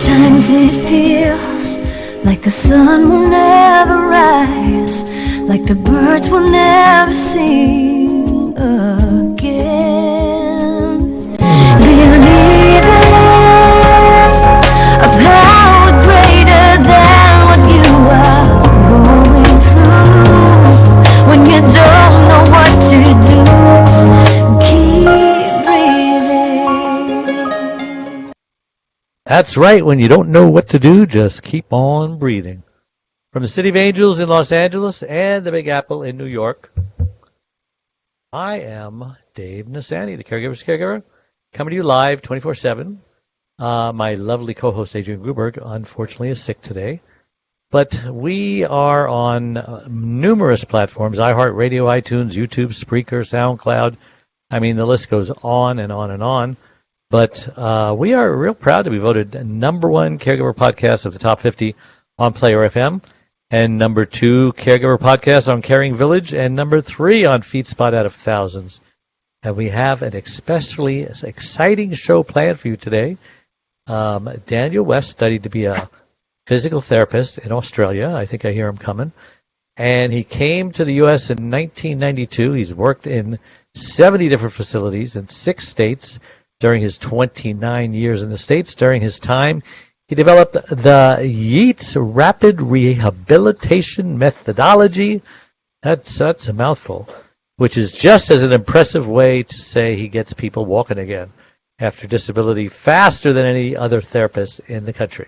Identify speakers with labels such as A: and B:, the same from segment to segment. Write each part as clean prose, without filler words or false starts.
A: Sometimes it feels like the sun will never rise, like the birds will never sing again. Believing a power greater than what you are going through. When you don't know what to do, keep breathing.
B: That's right. When you don't know what to do, just keep on breathing. From the City of Angels in Los Angeles and the Big Apple in New York, I am Dave Nassaney, the Caregiver's Caregiver, coming to you live 24/7. My lovely co-host Adrian Gruberg, unfortunately, is sick today. But we are on numerous platforms, iHeartRadio, iTunes, YouTube, Spreaker, SoundCloud. I mean, the list goes on and on and on. But we are real proud to be voted #1 caregiver podcast of the top 50 on Player FM, and #2 caregiver podcast on Caring Village, and #3 on FeedSpot out of thousands. And we have an especially exciting show planned for you today. Daniel West studied to be a physical therapist in Australia. I think I hear him coming. And he came to the U.S. in 1992. He's worked in 70 different facilities in 6 states during his 29 years in the States. During his time, he developed the Yeats Rapid Rehabilitation Methodology. That's a mouthful, which is just as an impressive way to say he gets people walking again after disability faster than any other therapist in the country.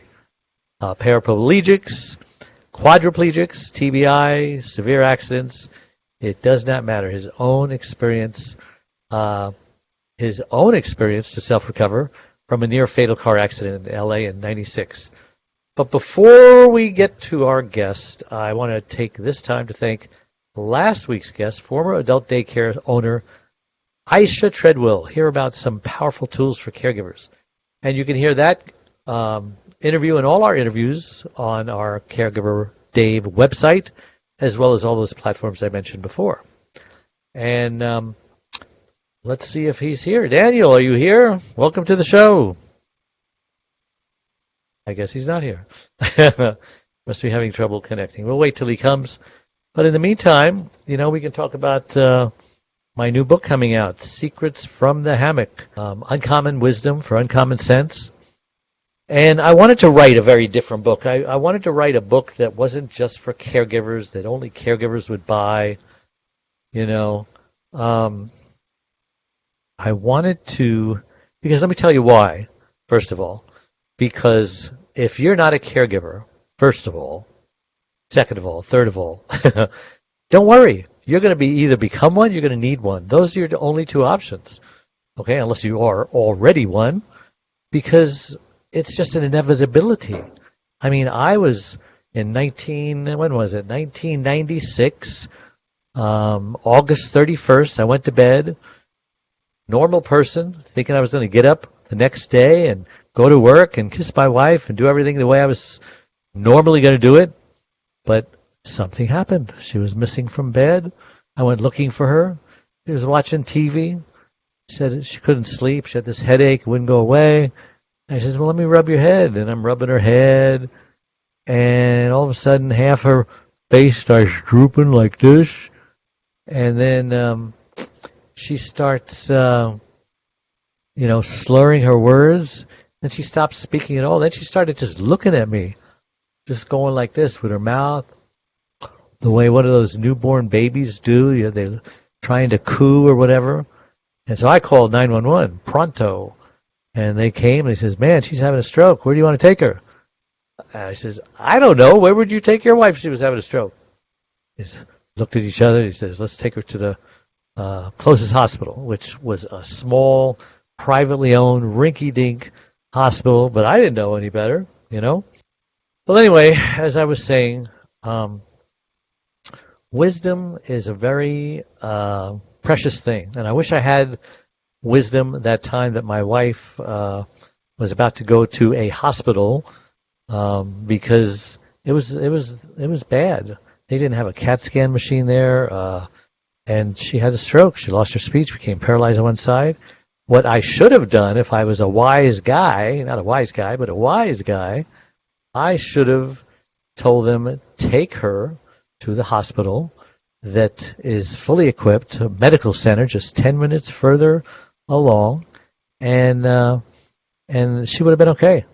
B: Paraplegics, quadriplegics, TBI, severe accidents, it does not matter. His own experience to self-recover from a near-fatal car accident in L.A. in '96. But before we get to our guest, I want to take this time to thank last week's guest, former adult daycare owner Aisha Treadwell. Hear about some powerful tools for caregivers. And you can hear that interview and all our interviews on our Caregiver Dave website, as well as all those platforms I mentioned before. And let's see if he's here. Daniel, are you here? Welcome to the show. I guess he's not here. Must be having trouble connecting. We'll wait till he comes. But in the meantime, we can talk about my new book coming out, Secrets from the Hammock, Uncommon Wisdom for Uncommon Sense. And I wanted to write a very different book. I wanted to write a book that wasn't just for caregivers, that only caregivers would buy. I wanted to, because let me tell you why, first of all. Because if you're not a caregiver, first of all, second of all, third of all, don't worry. You're going to either become one, you're going to need one. Those are your only 2 options, okay, unless you are already one, because it's just an inevitability. I mean, I was in 1996, August 31st, I went to bed, normal person, thinking I was going to get up the next day and go to work and kiss my wife and do everything the way I was normally going to do it. But something happened. She was missing from bed. I went looking for her. She was watching TV. She said she couldn't sleep. She had this headache, wouldn't go away. I said, well, let me rub your head. And I'm rubbing her head. And all of a sudden, half her face starts drooping like this. And then she starts, slurring her words. Then she stopped speaking at all. Then she started just looking at me, just going like this with her mouth, the way one of those newborn babies do. They're trying to coo or whatever. And so I called 911, pronto. And they came and he says, man, she's having a stroke. Where do you want to take her? And I says, I don't know. Where would you take your wife if she was having a stroke? He looked at each other. He says, let's take her to the closest hospital, which was a small, privately owned, rinky-dink hospital. But I didn't know any better, Well, anyway, as I was saying, wisdom is a very precious thing. And I wish I had wisdom that time that my wife was about to go to a hospital because it was bad. They didn't have a CAT scan machine there, and she had a stroke. She lost her speech, became paralyzed on one side. what I should have done if I was a wise guy, not a wise guy, but a wise guy, I should have told them, take her to the hospital that is fully equipped, a medical center just 10 minutes further along, and she would have been okay.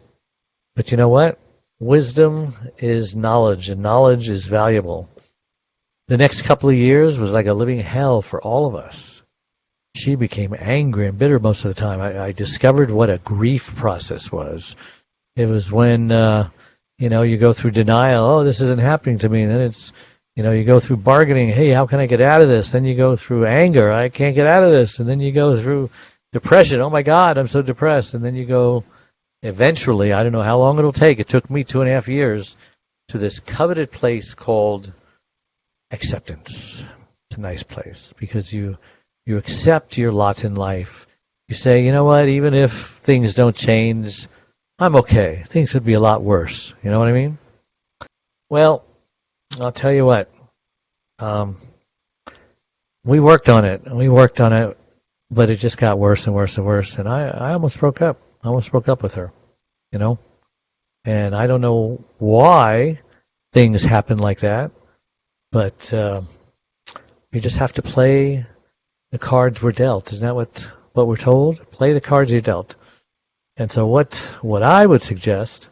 B: But you know what? Wisdom is knowledge, and knowledge is valuable. The next couple of years was like a living hell for all of us. She became angry and bitter most of the time. I discovered what a grief process was. It was when, you go through denial. Oh, this isn't happening to me. And then it's, you go through bargaining. Hey, how can I get out of this? Then you go through anger. I can't get out of this. And then you go through depression. Oh, my God, I'm so depressed. And then you go, eventually, I don't know how long it'll take. It took me 2.5 years to this coveted place called acceptance. It's a nice place because you accept your lot in life. You say, you know what, even if things don't change, I'm okay. Things would be a lot worse. You know what I mean? Well, I'll tell you what. We worked on it, but it just got worse and worse and worse. And I almost broke up. I almost broke up with her, And I don't know why things happen like that, but you just have to play the cards we're dealt. Isn't that what we're told? Play the cards you're dealt. And so what I would suggest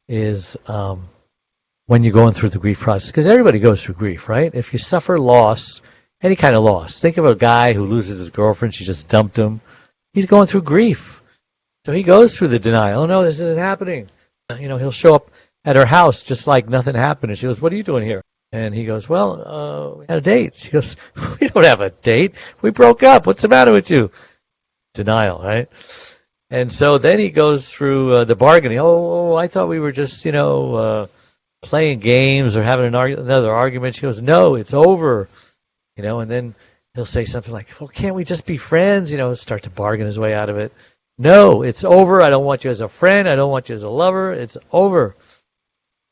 B: is when you're going through the grief process, because everybody goes through grief, right? If you suffer loss, any kind of loss, think of a guy who loses his girlfriend, she just dumped him. He's going through grief. So he goes through the denial. Oh, no, this isn't happening. He'll show up at her house just like nothing happened. And she goes, what are you doing here? And he goes, well, we had a date. She goes, we don't have a date. We broke up. What's the matter with you? Denial, right? And so then he goes through the bargaining. Oh, I thought we were just, playing games or having another argument. She goes, no, it's over. And then he'll say something like, well, can't we just be friends? Start to bargain his way out of it. No, it's over. I don't want you as a friend. I don't want you as a lover. It's over.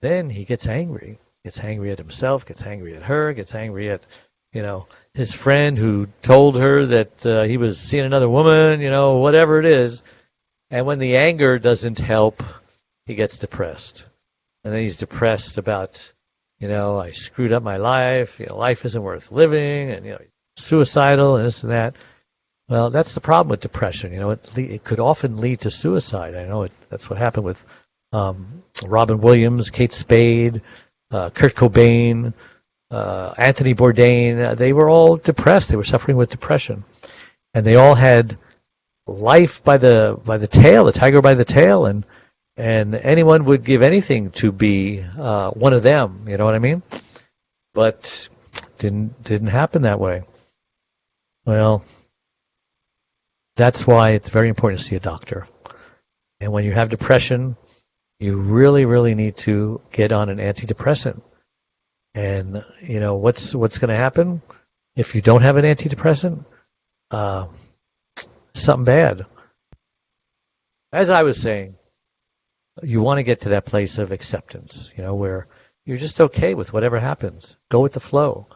B: Then he gets angry. Gets angry at himself, gets angry at her, gets angry at, his friend who told her that he was seeing another woman, whatever it is. And when the anger doesn't help, he gets depressed. And then he's depressed about, I screwed up my life, life isn't worth living, and, suicidal and this and that. Well, that's the problem with depression. It could often lead to suicide. I know that's what happened with Robin Williams, Kate Spade, Kurt Cobain, Anthony Bourdain. They were all depressed. They were suffering with depression, and they all had life by the tail, the tiger by the tail, and anyone would give anything to be one of them. You know what I mean? But didn't happen that way. Well, that's why it's very important to see a doctor. And when you have depression, you really, really need to get on an antidepressant. And, what's going to happen if you don't have an antidepressant? Something bad. As I was saying, you want to get to that place of acceptance, where you're just okay with whatever happens. Go with the flow.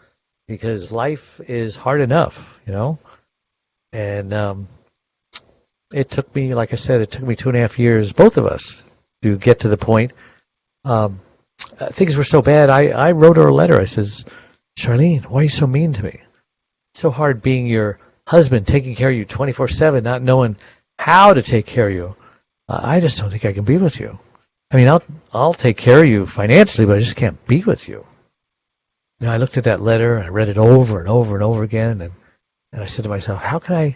B: Because life is hard enough, And it took me, like I said, 2.5 years, both of us, to get to the point. Things were so bad, I wrote her a letter. I says, Charlene, why are you so mean to me? It's so hard being your husband, taking care of you 24/7, not knowing how to take care of you. I just don't think I can be with you. I mean, I'll take care of you financially, but I just can't be with you. I looked at that letter, and I read it over and over and over again, and I said to myself, how can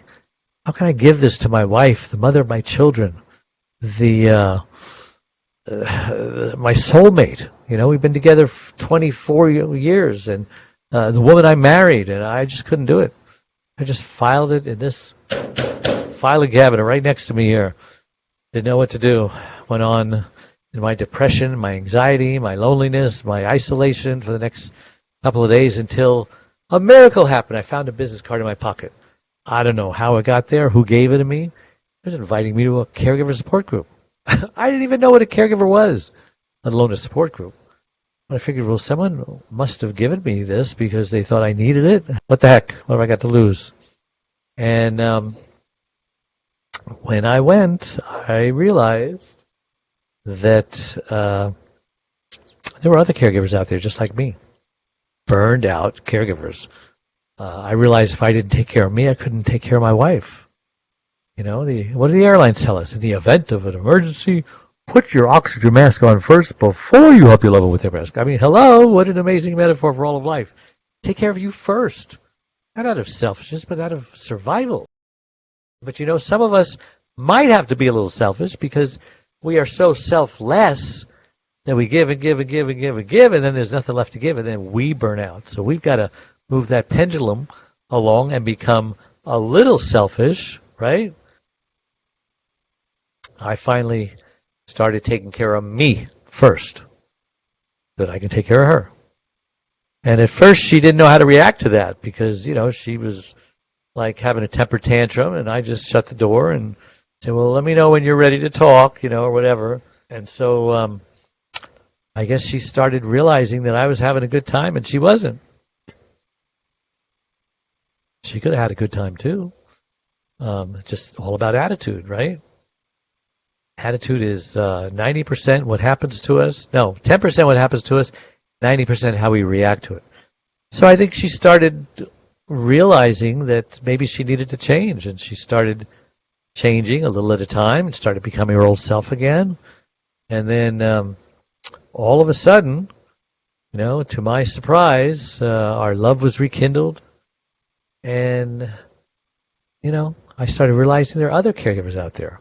B: I give this to my wife, the mother of my children, my soulmate? We've been together for 24 years, and the woman I married, and I just couldn't do it. I just filed it in this filing cabinet right next to me here. Didn't know what to do. Went on in my depression, my anxiety, my loneliness, my isolation for the next couple of days until a miracle happened. I found a business card in my pocket. I don't know how it got there, who gave it to me. It was inviting me to a caregiver support group. I didn't even know what a caregiver was, let alone a support group. But I figured, well, someone must have given me this because they thought I needed it. What the heck? What have I got to lose? And when I went, I realized that there were other caregivers out there just like me, burned out caregivers. I realized if I didn't take care of me, I couldn't take care of my wife. You know, what do the airlines tell us? In the event of an emergency, put your oxygen mask on first before you help your lover with their mask. I mean, hello, what an amazing metaphor for all of life. Take care of you first. Not out of selfishness, but out of survival. But you know, some of us might have to be a little selfish because we are so selfless that we give and give and give and give and give, and then there's nothing left to give, and then we burn out. So we've got to move that pendulum along and become a little selfish, right? I finally started taking care of me first, so that I can take care of her. And at first she didn't know how to react to that because, you know, she was like having a temper tantrum, and I just shut the door and said, well, let me know when you're ready to talk, you know, or whatever. And so I guess she started realizing that I was having a good time and she wasn't. She could have had a good time too. Just all about attitude, right? Attitude is 90% what happens to us. No, 10% what happens to us, 90% how we react to it. So I think she started realizing that maybe she needed to change, and she started changing a little at a time and started becoming her old self again. And then all of a sudden, you know, to my surprise, our love was rekindled. And, you know, I started realizing there are other caregivers out there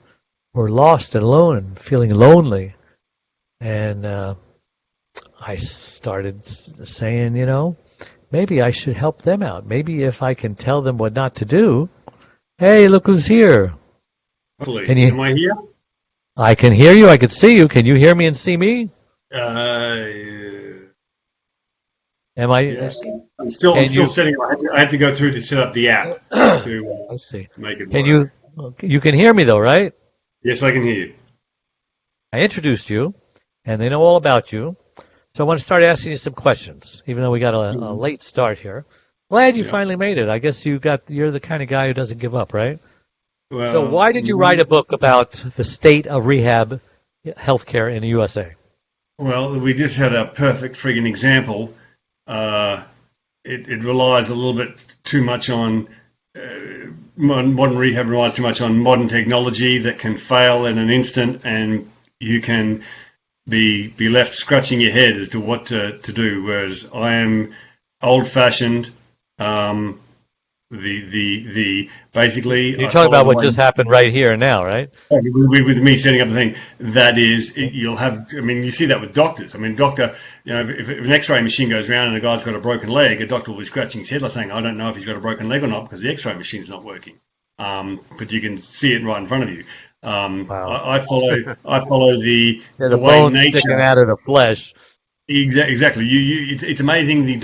B: who are lost and alone and feeling lonely. And I started saying, you know, maybe I should help them out. Maybe if I can tell them what not to do. Hey, look who's here.
C: Am I here?
B: I can hear you. I can see you. Can you hear me and see me? Am I?
C: Yes. I'm still setting. I had to go through to set up the app to
B: I see.
C: make it
B: Can
C: work.
B: you can hear me though, right?
C: Yes, I can hear you.
B: I introduced you, and they know all about you. So I want to start asking you some questions, even though we got a late start here. Glad you finally made it. I guess you're the kind of guy who doesn't give up, right?
C: Well,
B: So why did you write a book about the state of rehab healthcare in the USA?
C: Well, we just had a perfect friggin' example. It relies a little bit too much on modern rehab relies too much on modern technology that can fail in an instant, and you can be left scratching your head as to what to do. Whereas I am old-fashioned. Basically,
B: You're talking about what just happened right here and now, right?
C: With me setting up the thing, that is, you'll have. I mean, you see that with doctors. I mean, doctor, you know, if an X-ray machine goes around and a guy's got a broken leg, a doctor will be scratching his head, like saying, "I don't know if he's got a broken leg or not because the X-ray machine's not working." But you can see it right in front of you.
B: Wow.
C: I follow the
B: The
C: way
B: bones
C: nature.
B: sticking out of the flesh.
C: Exactly. It's amazing the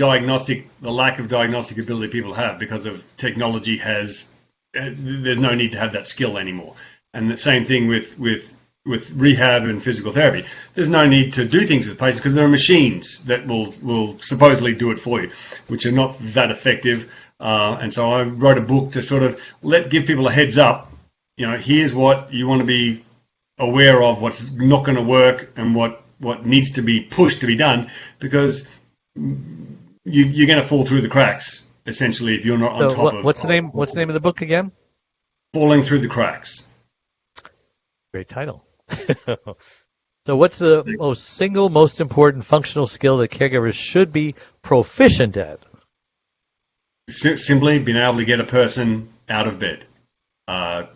C: lack of diagnostic ability people have because of technology has. There's no need to have that skill anymore. And the same thing with rehab and physical therapy. There's no need to do things with patients because there are machines that will supposedly do it for you, which are not that effective. And so I wrote a book to sort of give people a heads up. You know, here's what you want to be aware of, what's not going to work, and what needs to be pushed to be done, because you're going to fall through the cracks essentially if you're not on top of.
B: What's the name of the book again?
C: Falling Through the Cracks.
B: Great title. So what's the most important functional skill that caregivers should be proficient at?
C: Simply being able to get a person out of bed. That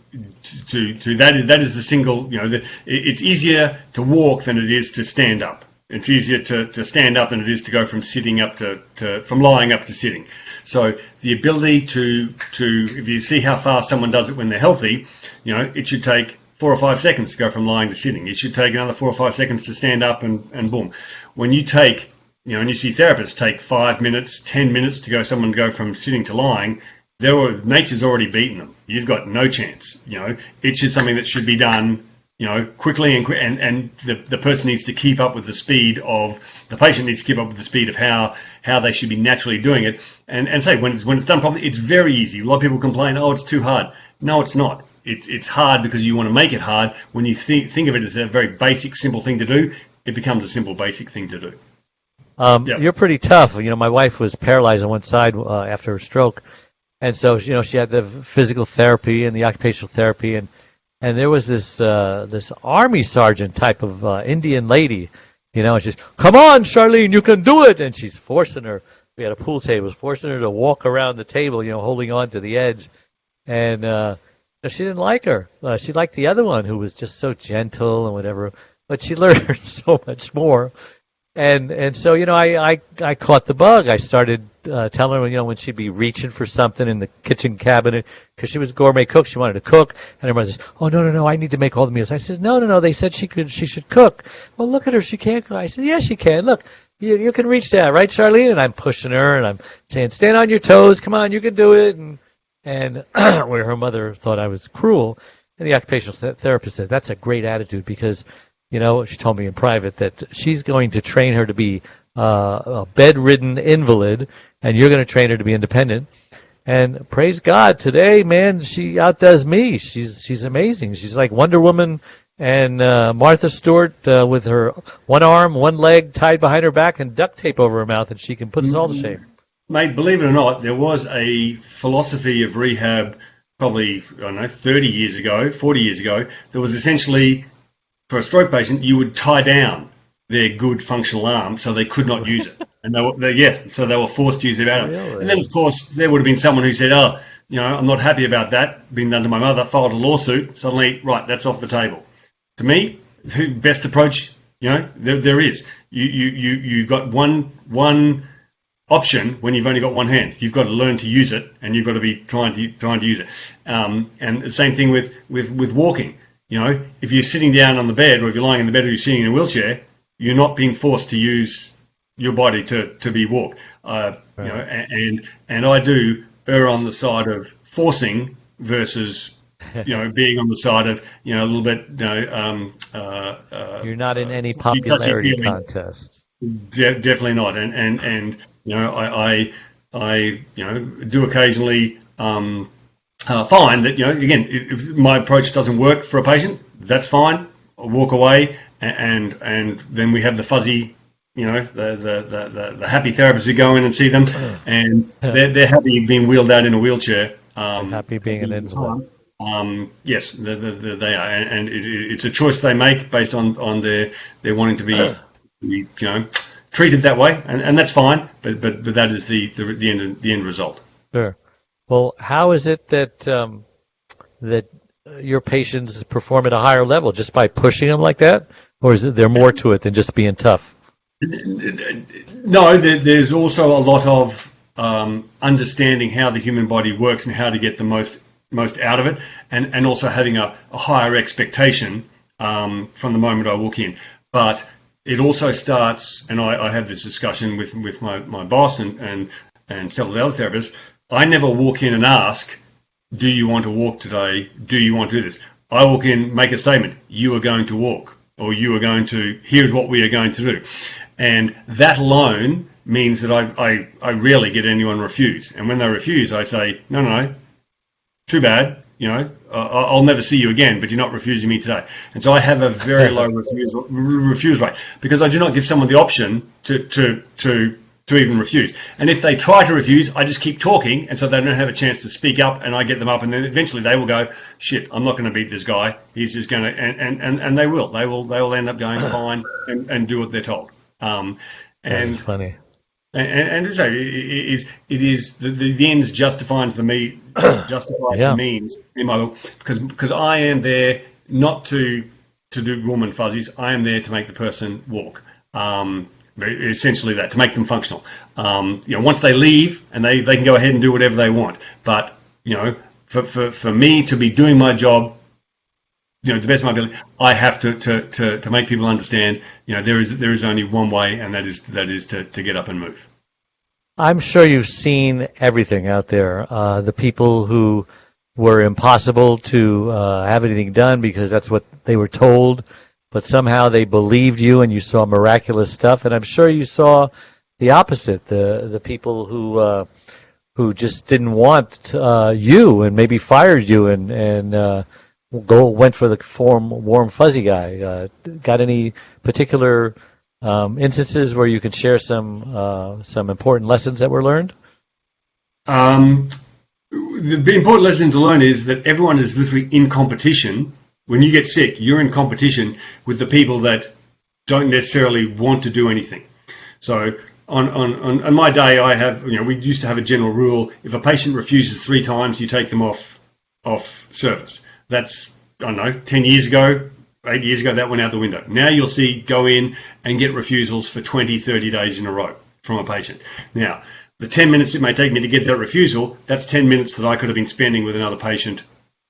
C: is the single. You know, it's easier to walk than it is to stand up. It's easier to stand up than it is to go from sitting up from lying up to sitting. So the ability to if you see how fast someone does it when they're healthy, you know, it should take 4 or 5 seconds to go from lying to sitting. It should take another 4 or 5 seconds to stand up and boom. When you take, you know, and you see therapists take 5 minutes, 10 minutes to go from sitting to lying, nature's already beaten them. You've got no chance. You know, it should something that should be done, you know, quickly and the person needs to keep up with the speed of the patient needs to keep up with the speed of how they should be naturally doing it. And say when it's done properly, it's very easy. A lot of people complain, oh, it's too hard. No, it's not. it's hard because you want to make it hard. When you think of it as a very basic, simple thing to do, it becomes a simple, basic thing to do. Yep.
B: You're pretty tough. My wife was paralyzed on one side after her stroke, and so she had the physical therapy and the occupational therapy, and there was this army sergeant type of Indian lady, and she's, come on, Charlene, you can do it, and she's forcing her. We had a pool table, forcing her to walk around the table, holding on to the edge, and she didn't like her. She liked the other one, who was just so gentle and whatever, but she learned so much more. And so, I caught the bug. I started telling her, when she'd be reaching for something in the kitchen cabinet, because she was a gourmet cook, she wanted to cook, and everybody says, oh, no, I need to make all the meals. I said, no, they said she should cook. Well, look at her, she can't cook. I said, yes, she can. Look, you can reach that, right, Charlene? And I'm pushing her, and I'm saying, stand on your toes, come on, you can do it. And where her mother thought I was cruel, and the occupational therapist said, that's a great attitude, because she told me in private that she's going to train her to be a bedridden invalid, and you're going to train her to be independent. And praise God, today, man, she outdoes me. She's amazing. She's like Wonder Woman and Martha Stewart with her one arm, one leg tied behind her back and duct tape over her mouth, and she can put us all to shame.
C: Mate, believe it or not, there was a philosophy of rehab probably, 30 years ago, 40 years ago, that was essentially, for a stroke patient, you would tie down their good functional arm so they could not use it. And so they were forced to use their arm. Really? And then, of course, there would have been someone who said, I'm not happy about that being done to my mother, filed a lawsuit, suddenly, right, that's off the table. To me, the best approach, there is. You've got one option when you've only got one hand. You've got to learn to use it, and you've got to be trying to use it. And the same thing with walking. If you're sitting down on the bed, or if you're lying in the bed, or you're sitting in a wheelchair, you're not being forced to use your body to be walked. Right. And I do err on the side of forcing versus being on the side of a little bit.
B: You're not in any popularity contest.
C: Definitely not. And I do occasionally find that again, if my approach doesn't work for a patient, that's fine. I'll walk away, and then we have the fuzzy, the happy therapists who go in and see them, and they're happy being wheeled out in a wheelchair.
B: Happy being an invalid.
C: Yes, they are, and it's a choice they make based on their wanting to be treated that way, and that's fine. But that is the end result.
B: Sure. Well, how is it that your patients perform at a higher level, just by pushing them like that, or is there more to it than just being tough?
C: No, there's also a lot of understanding how the human body works and how to get the most out of it, and also having a higher expectation from the moment I walk in. But it also starts, and I have this discussion with my boss and several other therapists. I never walk in and ask, do you want to walk today? Do you want to do this? I walk in, make a statement. You are going to walk, or here's what we are going to do. And that alone means that I rarely get anyone refuse. And when they refuse, I say, no, too bad. I'll never see you again, but you're not refusing me today. And so I have a very low refuse rate, because I do not give someone the option to even refuse. And if they try to refuse, I just keep talking, and so they don't have a chance to speak up, and I get them up, and then eventually they will go, shit, I'm not going to beat this guy. He's just going to, and they will. They will end up going fine and do what they're told.
B: That's funny.
C: And so it is the ends justifies the means in my book, because I am there not to do warm and fuzzies. I am there to make the person walk. Essentially that, to make them functional. Once they leave, and they can go ahead and do whatever they want. But for me to be doing my job, to the best of my ability, I have to make people understand. There is only one way, and that is to get up and move.
B: I'm sure you've seen everything out there. The people who were impossible to have anything done because that's what they were told, but somehow they believed you and you saw miraculous stuff. And I'm sure you saw the opposite, the people who just didn't want you and maybe fired you and went for the form warm fuzzy guy. Got any particular instances where you could share some important lessons that were learned?
C: The important lesson to learn is that everyone is literally in competition. When you get sick, you're in competition with the people that don't necessarily want to do anything. So on my day, we used to have a general rule: if a patient refuses 3 times, you take them off service. That's, I don't know, 10 years ago, 8 years ago, that went out the window. Now you'll see go in and get refusals for 20, 30 days in a row from a patient. Now, the 10 minutes it may take me to get that refusal, that's 10 minutes that I could have been spending with another patient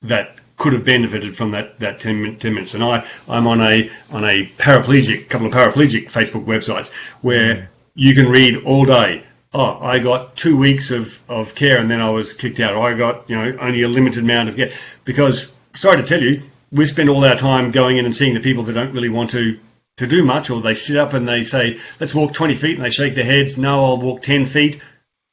C: that could have benefited from that 10 minutes. And I'm on a couple of paraplegic Facebook websites where you can read all day, oh, I got 2 weeks of care and then I was kicked out, or I got only a limited amount of care. Because, sorry to tell you, we spend all our time going in and seeing the people that don't really want to do much, or they sit up and they say, let's walk 20 feet, and they shake their heads, no, I'll walk 10 feet.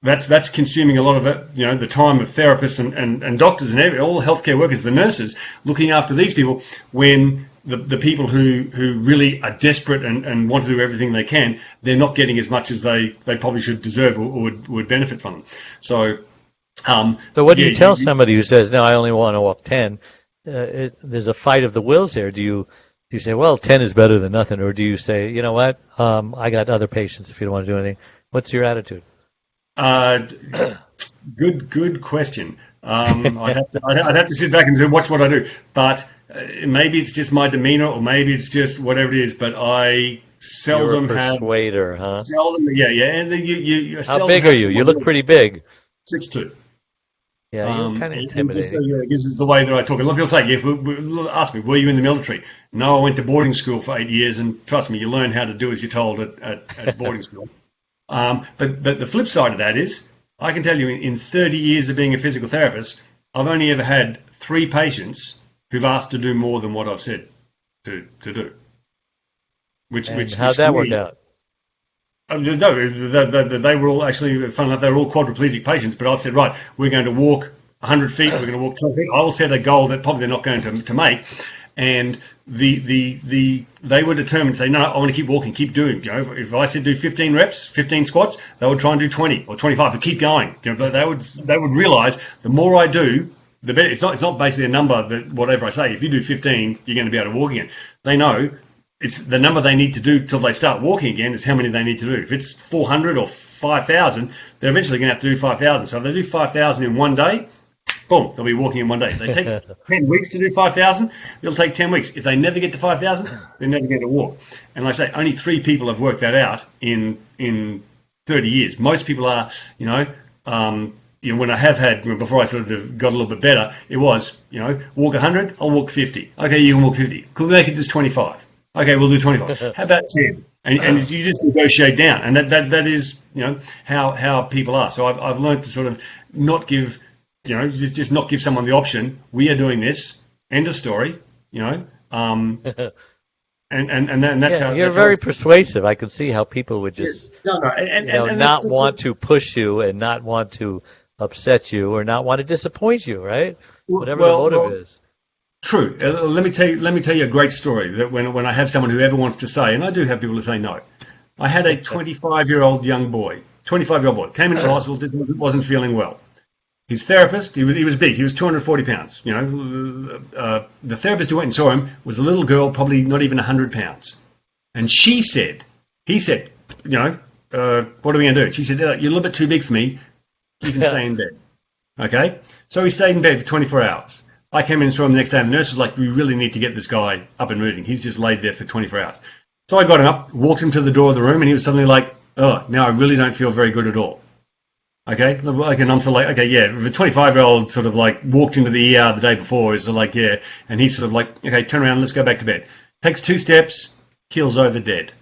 C: That's consuming a lot of it, the time of therapists and doctors and all healthcare workers, the nurses, looking after these people, when the people who really are desperate and want to do everything they can, they're not getting as much as they probably should deserve or would benefit from them. So
B: what do you tell somebody who says, no, I only want to walk 10? There's a fight of the wills here. Do you say, well, 10 is better than nothing, or do you say, you know what, I got other patients if you don't want to do anything? What's your attitude?
C: Good question. I'd have to sit back and watch what I do, but maybe it's just my demeanor, or maybe it's just whatever it is. But I seldom
B: You're a persuader,
C: huh? Seldom, yeah. And you
B: how big are you? You look pretty big.
C: 6'2".
B: Yeah, you're kind of intimidating.
C: This is the way that I talk. A lot of people say, ask me, were you in the military? No, I went to boarding school for 8 years, and trust me, you learn how to do as you're told at boarding school. But the flip side of that is, I can tell you in 30 years of being a physical therapist, I've only ever had 3 patients who've asked to do more than what I've said to do.
B: How'd that work out?
C: No, they were all actually, fun enough, they were all quadriplegic patients, but I said, right, we're going to walk 100 feet, we're going to walk 12 feet. I will set a goal that probably they're not going to make. And they were determined to say, no, I want to keep walking, keep doing. If I said do 15 reps, 15 squats, they would try and do 20 or 25 and keep going. But they would realize the more I do, the better. It's not basically a number that whatever I say. If you do 15, you're going to be able to walk again. They know it's the number they need to do till they start walking again is how many they need to do. If it's 400 or 5,000, they're eventually going to have to do 5,000. So if they do 5,000 in one day, boom, they'll be walking in one day. If they take 10 weeks to do 5,000, it'll take 10 weeks. If they never get to 5,000, they're never going to walk. And like I say, only 3 people have worked that out in 30 years. Most people are, when I have had, before I sort of got a little bit better, it was, walk 100, I'll walk 50. Okay, you can walk 50. Could we make it just 25? Okay, we'll do 25. How about 10? And you just negotiate down. And that is, how people are. So I've learned to sort of not give, just not give someone the option. We are doing this. End of story. And that's how
B: you're very persuasive. I can see how people would just not want to push you and not want to upset you or not want to disappoint you, right? Whatever the motive is.
C: True. Let me tell you a great story that when I have someone who ever wants to say, and I do have people who say no. I had a 25-year-old young boy, came into the hospital, wasn't feeling well. His therapist, he was big, he was 240 pounds. The therapist who went and saw him was a little girl, probably not even 100 pounds. And he said, what are we going to do? She said, you're a little bit too big for me. You can stay in bed. Okay? So he stayed in bed for 24 hours. I came in and saw him the next day, and the nurse was like, we really need to get this guy up and moving. He's just laid there for 24 hours. So I got him up, walked him to the door of the room, and he was suddenly like, oh, now I really don't feel very good at all. Okay, and I'm sort of like, okay, yeah, the 25-year-old sort of like walked into the ER the day before, is sort of like, yeah, and he's sort of like, okay, turn around, let's go back to bed. Takes 2 steps, keels over dead.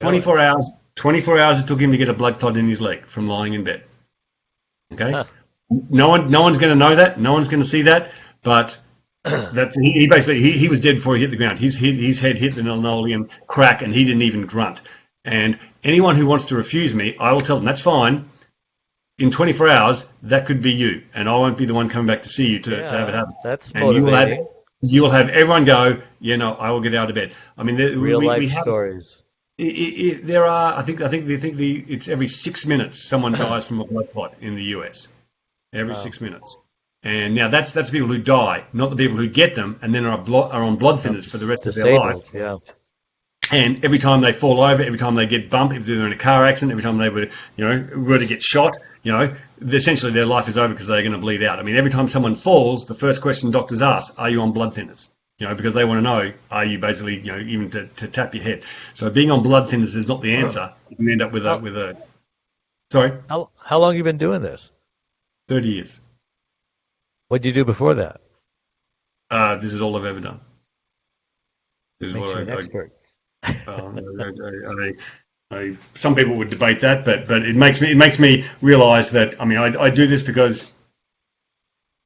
C: 24 hours it took him to get a blood clot in his leg from lying in bed. Okay? Huh. No one's going to know that. No one's going to see that. But he basically he was dead before he hit the ground. His head hit the linoleum crack, and he didn't even grunt. And anyone who wants to refuse me, I will tell them that's fine. in 24 hours, that could be you, and I won't be the one coming back to see you to have it happen.
B: That's
C: And
B: motivating.
C: you'll have everyone go, I will get out of bed. I mean,
B: Real life
C: we have.
B: stories.
C: There are, I think it's every 6 minutes someone dies from a blood clot in the US. Every
B: Wow.
C: 6 minutes. And now that's people who die, not the people who get them and then are on blood thinners for the rest of their life.
B: Disabled, yeah.
C: And every time they fall over, every time they get bumped, if they're in a car accident, every time they were to get shot, essentially their life is over because they're going to bleed out. I mean, every time someone falls, the first question doctors ask, are you on blood thinners? Because they want to know, are you basically, even to tap your head. So being on blood thinners is not the answer. You can end up with a sorry?
B: How long have you been doing this?
C: 30 years.
B: What did you do before that?
C: This is all I've ever done. This is
B: Makes
C: what
B: you an expert.
C: Some people would debate that, but it makes me realize that, I mean, I do this because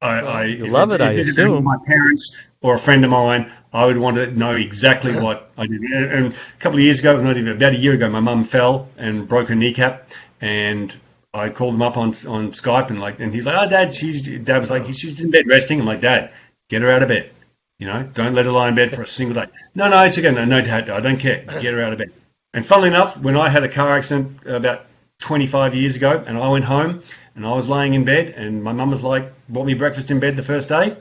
B: you love it, I
C: if
B: assume.
C: my parents or a friend of mine, I would want to know exactly what I did. And a couple of years ago, not even about a year ago, my mum fell and broke her kneecap, and I called him up on Skype and he's like, oh, Dad was like, she's in bed resting. I'm like, Dad, get her out of bed. Don't let her lie in bed for a single day. No, it's okay. No, Dad, I don't care. Get her out of bed. And funnily enough, when I had a car accident about 25 years ago, and I went home and I was laying in bed, and my mum was like, bought me breakfast in bed the first day.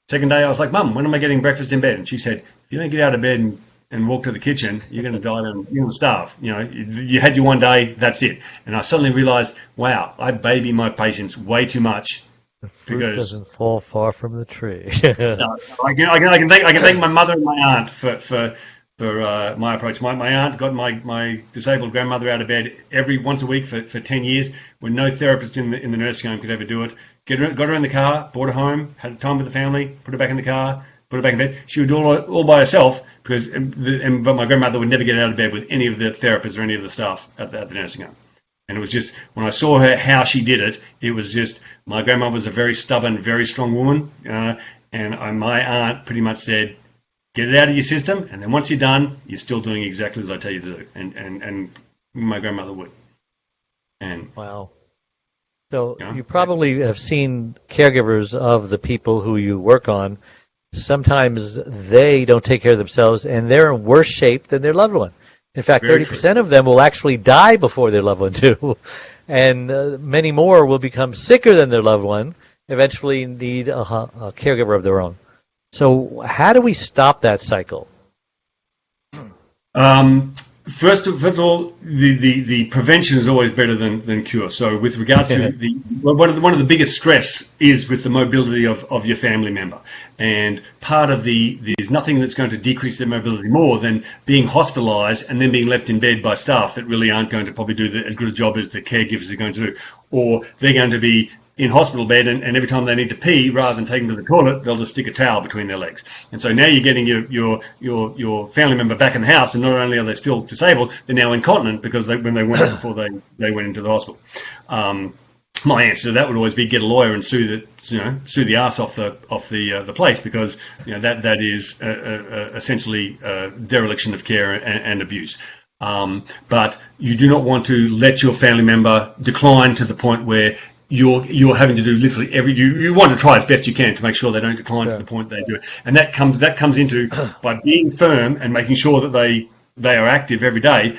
C: Second day, I was like, Mum, when am I getting breakfast in bed? And she said, if you don't get out of bed and walk to the kitchen, you're going to die and you're going to starve. You had your one day, that's it. And I suddenly realized, wow, I baby my patients way too much.
B: The fruit doesn't fall far from the tree.
C: I can thank my mother and my aunt for my approach. My aunt got my disabled grandmother out of bed once a week for 10 years when no therapist in the nursing home could ever do it. Got her in the car, brought her home, had time with the family, put her back in the car, put her back in bed. She would do it all by herself but my grandmother would never get out of bed with any of the therapists or any of the staff at the nursing home. And it was just, when I saw her, how she did it, it was just, my grandma was a very stubborn, very strong woman. And my aunt pretty much said, get it out of your system, and then once you're done, you're still doing exactly as I tell you to do. And my grandmother would. And
B: wow. So you probably have seen caregivers of the people who you work on. Sometimes they don't take care of themselves, and they're in worse shape than their loved one. In fact, 30% of them will actually die before their loved one too, and many more will become sicker than their loved one, eventually need a caregiver of their own. So how do we stop that cycle?
C: First of all, the prevention is always better than cure. So with regards to one of the biggest stress is with the mobility of your family member, and part of there's nothing that's going to decrease their mobility more than being hospitalised and then being left in bed by staff that really aren't going to probably do as good a job as the caregivers are going to do, or they're going to be in hospital bed, and every time they need to pee, rather than taking them to the toilet, they'll just stick a towel between their legs. And so now you're getting your family member back in the house, and not only are they still disabled, they're now incontinent because when they weren't before they went into the hospital. My answer to that would always be get a lawyer and sue the arse off the place, because that is essentially dereliction of care and abuse. But you do not want to let your family member decline to the point where you're having to do literally you want to try as best you can to make sure they don't decline to the point they do it. And that comes into by being firm and making sure that they are active every day.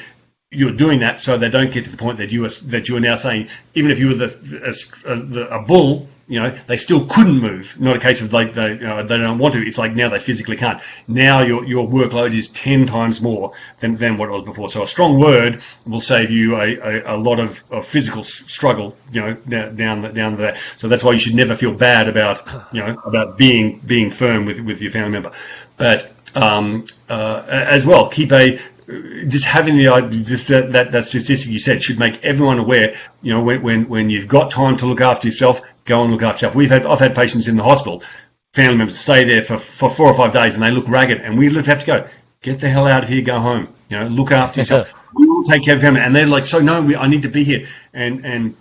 C: You're doing that so they don't get to the point that you are now saying, even if you were a bull, they still couldn't move. Not a case of like they don't want to. It's like now they physically can't. Now your workload is 10 times more than what it was before. So a strong word will save you a lot of physical struggle, down there. So that's why you should never feel bad about being firm with your family member. But as well, keep just having the idea, just that statistic you said should make everyone aware. When you've got time to look after yourself, go and look after yourself. I've had patients in the hospital, family members stay there for 4 or 5 days, and they look ragged, and we have to go, get the hell out of here, go home. Look after yourself. We will take care of family, and they're like, so no, I need to be here, and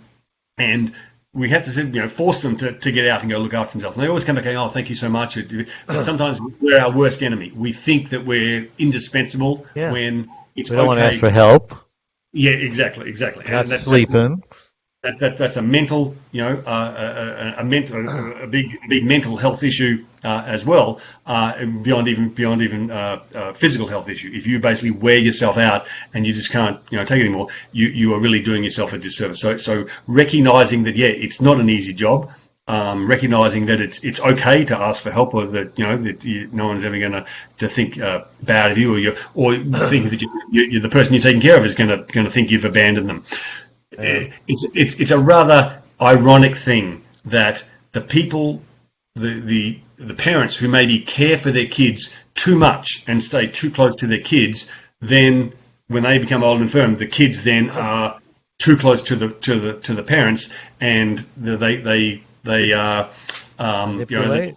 C: we have to force them to get out and go look after themselves. And they always come back going, oh, thank you so much. But sometimes we're our worst enemy. We think that we're indispensable when it's okay.
B: We don't want to ask for help.
C: Yeah, exactly.
B: Not sleeping.
C: that's a mental, a big mental health issue as well, beyond even physical health issue. If you basically wear yourself out and you just can't take it anymore, you are really doing yourself a disservice. So recognizing that it's not an easy job. Recognizing that it's okay to ask for help, or that no one's ever going to think bad of you, or think that you're the person you're taking care of is going to think you've abandoned them. It's a rather ironic thing that the people, the parents who maybe care for their kids too much and stay too close to their kids, then when they become old and infirm, the kids then are too close to the parents, and they
B: manipulate.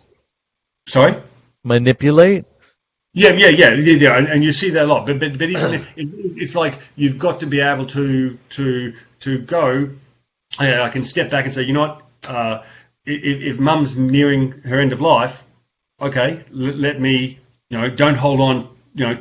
C: Sorry?
B: Manipulate?
C: Yeah, and you see that a lot. But even it's like you've got to be able to go. I can step back and say, if Mum's nearing her end of life, okay, let me, don't hold on,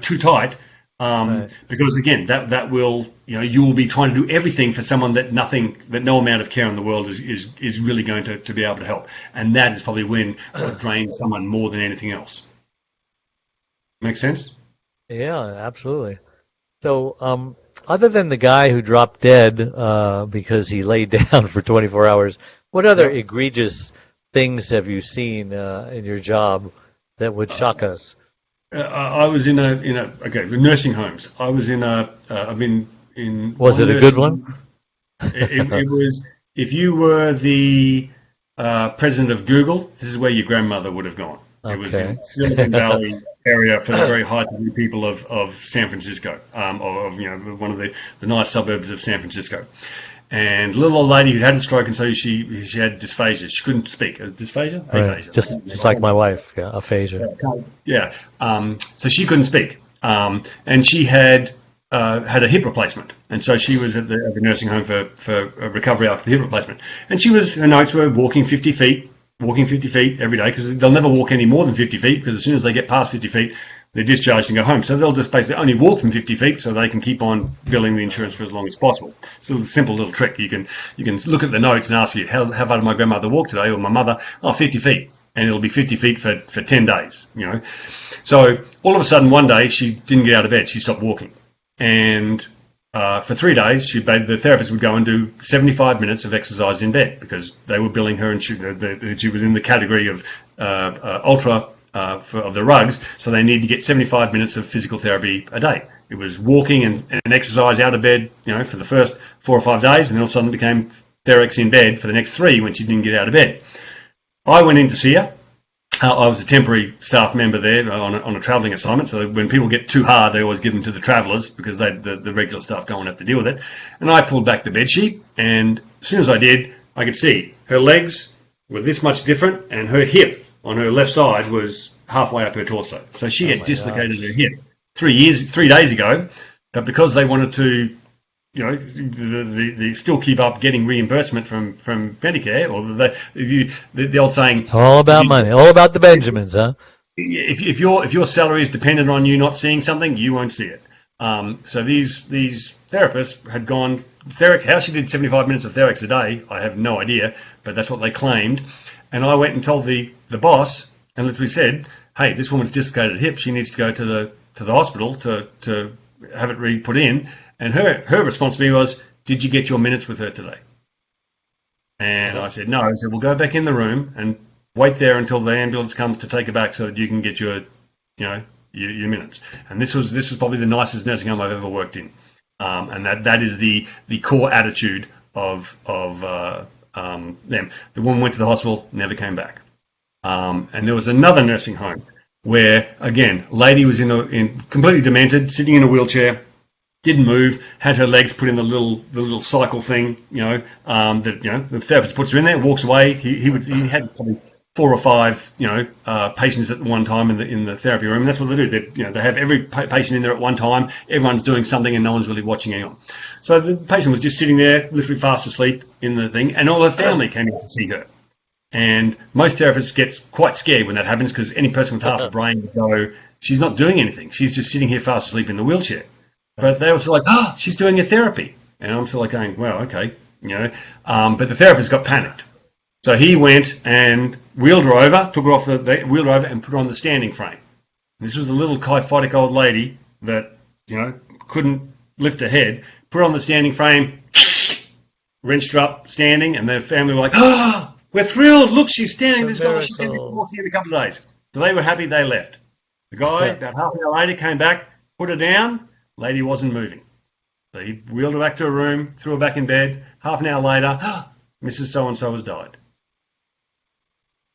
C: too tight, right. Because again, that will, you will be trying to do everything for someone that no amount of care in the world is really going to be able to help, and that is probably when what drains someone more than anything else. Make sense?
B: Yeah, absolutely. So, other than the guy who dropped dead because he laid down for 24 hours, what other egregious things have you seen in your job that would shock us?
C: I was in nursing homes. I was I've been in.
B: Was it a good one?
C: It was. If you were the president of Google, this is where your grandmother would have gone. Okay. It was in Silicon Valley area for the very high-to-do people of San Francisco, of one of the nice suburbs of San Francisco. And a little old lady who had a stroke, and so she had dysphagia. She couldn't speak. Dysphagia?
B: Right.
C: Aphasia.
B: Just like my wife, aphasia.
C: Yeah. So she couldn't speak, and she had a hip replacement, and so she was at the nursing home for a recovery after the hip replacement. And her notes were walking 50 feet every day, because they'll never walk any more than 50 feet, because as soon as they get past 50 feet, they're discharged and go home. So they'll just basically only walk from 50 feet so they can keep on billing the insurance for as long as possible. So it's a simple little trick. You can look at the notes and ask you, how far did my grandmother walk today, or my mother? 50 feet. And it'll be 50 feet for 10 days, So all of a sudden, one day, she didn't get out of bed. She stopped walking. And for 3 days, the therapist would go and do 75 minutes of exercise in bed, because they were billing her, and she was in the category of ultra of the rugs, so they need to get 75 minutes of physical therapy a day. It was walking and exercise out of bed, for the first 4 or 5 days, and then all of a sudden became Therex in bed for the next 3 when she didn't get out of bed. I went in to see her. I was a temporary staff member there on a travelling assignment, so when people get too hard, they always give them to the travellers, because the regular staff don't have to deal with it. And I pulled back the bedsheet, and as soon as I did, I could see her legs were this much different, and her hip on her left side was halfway up her torso. So she had dislocated her hip 3 days ago, but because they wanted to, they still keep up getting reimbursement from Medicare, or the old saying. It's
B: all about money, all about the Benjamins, huh?
C: If your salary is dependent on you not seeing something, you won't see it. So these therapists had gone Therex. How she did 75 minutes of Therex a day, I have no idea, but that's what they claimed. And I went and told the boss, and literally said, "Hey, this woman's dislocated hip. She needs to go to the hospital to have it re-put in." And her response to me was, "Did you get your minutes with her today?" And I said, "No." I said, "We'll go back in the room and wait there until the ambulance comes to take her back, so that you can get your minutes." And this was probably the nicest nursing home I've ever worked in. And that is the core attitude of them. The woman went to the hospital, never came back. And there was another nursing home where, again, lady was in completely demented, sitting in a wheelchair, didn't move, had her legs put in the little cycle thing, that the therapist puts her in there, walks away. He had probably 4 or 5 patients at one time in the therapy room. And that's what they do. They have every patient in there at one time. Everyone's doing something, and no one's really watching anyone. So the patient was just sitting there, literally fast asleep in the thing, and all her family came in to see her. And most therapists get quite scared when that happens, because any person with half a brain would go, "She's not doing anything. She's just sitting here fast asleep in the wheelchair." But they were sort of like, "Oh, she's doing a therapy." And I'm sort of like going, "Well, okay, But the therapist got panicked. So he went and wheeled her over, took her off wheeled her over and put her on the standing frame. This was a little kyphotic old lady that, couldn't lift her head, put her on the standing frame, wrenched her up standing, and their family were like, "Oh, we're thrilled. Look, she's standing. This guy, she's going to be walking in a couple of days." So they were happy. They left. The guy, about half an hour later, came back, put her down. Lady wasn't moving. So he wheeled her back to her room, threw her back in bed. Half an hour later, Mrs. So-and-so has died.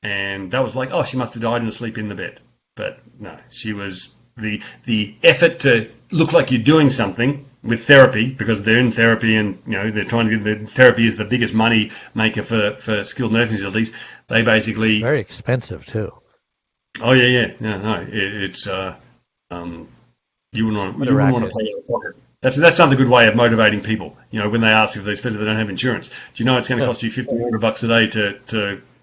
C: And that was like, she must have died in her sleep in the bed. But no, she was the effort to look like you're doing something with therapy, because they're in therapy and they're trying to get therapy is the biggest money maker for skilled nursing facilities. They basically
B: very expensive too.
C: Oh yeah. No, it's you wouldn't want to pay out of pocket. That's another good way of motivating people. When they ask if they don't have insurance, do you know it's going to cost you $1,500 a day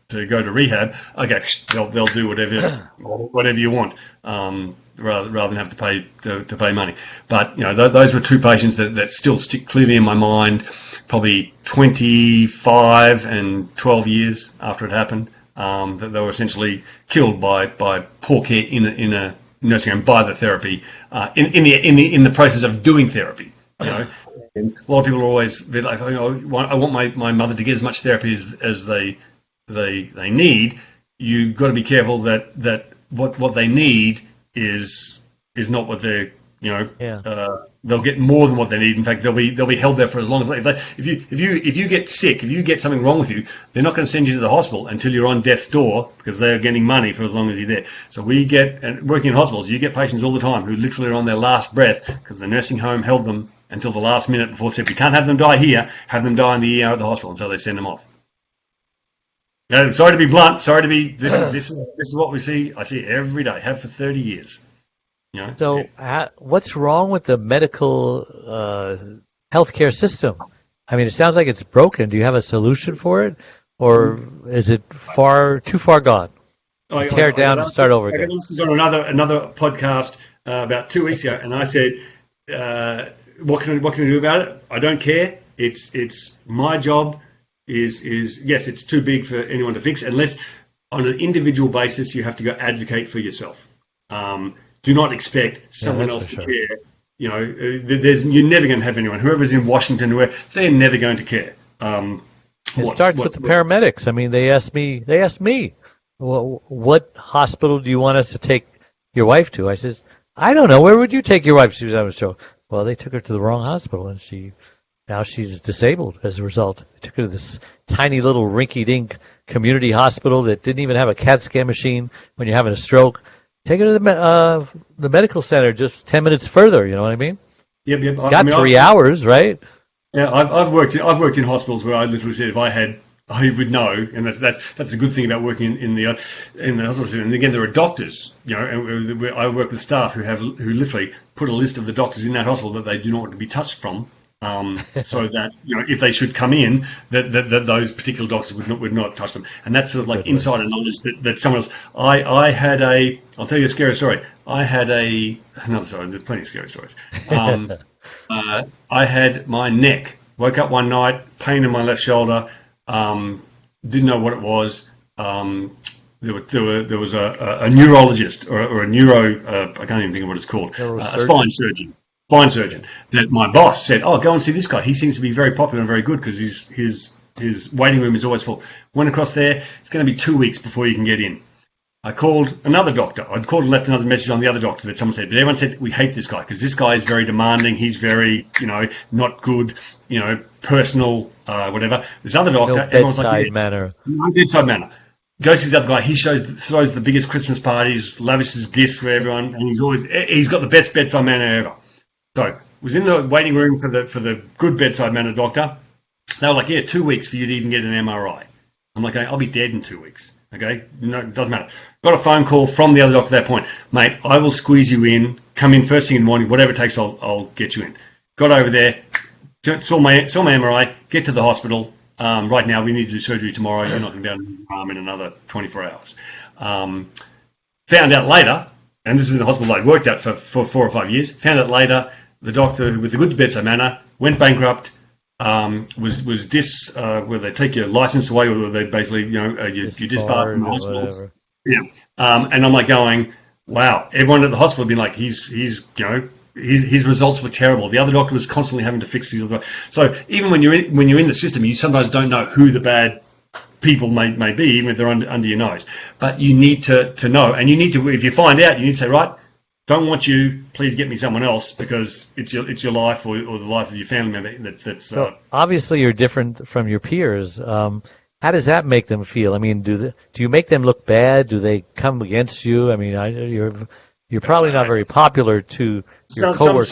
C: to go to rehab? Okay, they'll do whatever you want, rather than have to pay money. But those were two patients that still stick clearly in my mind, probably 25 and 12 years after it happened. That they were essentially killed by poor care in a nursing home by the therapy in the process of doing therapy. And a lot of people are always like, I want my mother to get as much therapy as they need. You've got to be careful that what they need is not what they're they'll get more than what they need. In fact, they'll be held there for as long as if you get sick, if you get something wrong with you, they're not going to send you to the hospital until you're on death's door, because they're getting money for as long as you're there. So working in hospitals, you get patients all the time who literally are on their last breath because the nursing home held them until the last minute before they said, "We can't have them die here, have them die in the ER at the hospital," and so they send them off. Sorry to be blunt. Sorry to be. This is what we see. I see it every day. Have for 30 years.
B: So what's wrong with the medical healthcare system? I mean, it sounds like it's broken. Do you have a solution for it, or is it too far gone? Tear it down and start over again.
C: This is on another podcast about 2 weeks ago, and I said, "What can I do about it? I don't care. It's my job. Is yes, it's too big for anyone to fix, unless on an individual basis you have to go advocate for yourself. Do not expect someone else to care. You're never going to have anyone. Whoever's in Washington, they're never going to care.
B: It starts with the paramedics. I mean, they asked me, well, what hospital do you want us to take your wife to? I says, I don't know. Where would you take your wife? She was having a stroke. Well, they took her to the wrong hospital, and now she's disabled as a result. They took her to this tiny little rinky-dink community hospital that didn't even have a CAT scan machine when you're having a stroke. Take her to the medical center just 10 minutes further. You know what I mean?
C: Yep.
B: Got 3 hours, right?
C: Yeah, I've worked in hospitals where I literally said, if I would know, and that's a good thing about working in the hospital. And again, there are doctors, and I work with staff who literally put a list of the doctors in that hospital that they do not want to be touched from. So that if they should come in, that those particular doctors would not touch them, and that's sort of like insider knowledge that someone else. I'll tell you a scary story. There's plenty of scary stories. I had my neck. Woke up one night, pain in my left shoulder. Didn't know what it was. There was a neurologist or a neuro. I can't even think of what it's called. A spine surgeon that my boss said, go and see this guy. He seems to be very popular and very good because his waiting room is always full. Went across there. It's going to be 2 weeks before you can get in. I called another doctor. I'd called and left another message on the other doctor that someone said, but everyone said, we hate this guy because this guy is very demanding. He's very, not good, personal, whatever. This other doctor,
B: no bedside manner.
C: No bedside manner. Goes to this other guy. He throws the biggest Christmas parties, lavishes gifts for everyone, and he's got the best bedside manner ever. So was in the waiting room for the good bedside manner doctor. They were like, 2 weeks for you to even get an MRI. I'm like, I'll be dead in 2 weeks. Okay, no, it doesn't matter. Got a phone call from the other doctor at that point. Mate, I will squeeze you in. Come in first thing in the morning. Whatever it takes, I'll get you in. Got over there. Saw my MRI. Get to the hospital. Right now, we need to do surgery tomorrow. You're not going to be able to do arm in another 24 hours. Found out later, and this was in the hospital I worked at for 4 or 5 years. Found out later, the doctor with the good bedside manner went bankrupt. was where they take your license away, or they basically, you disbarred from
B: Disbarred
C: the
B: or
C: hospital.
B: whatever.
C: Yeah. And I'm like going, wow. Everyone at the hospital would be like, his results were terrible. The other doctor was constantly having to fix these other. So even when you're in the system, you sometimes don't know who the bad people may be, even if they're under your nose. But you need to know, and you need to, if you find out, you need to say, right, don't want you. Please get me someone else, because it's your life or the life of your family member that's.
B: So obviously you're different from your peers. How does that make them feel? I mean, do you make them look bad? Do they come against you? I mean, you're probably not very popular to your coworkers.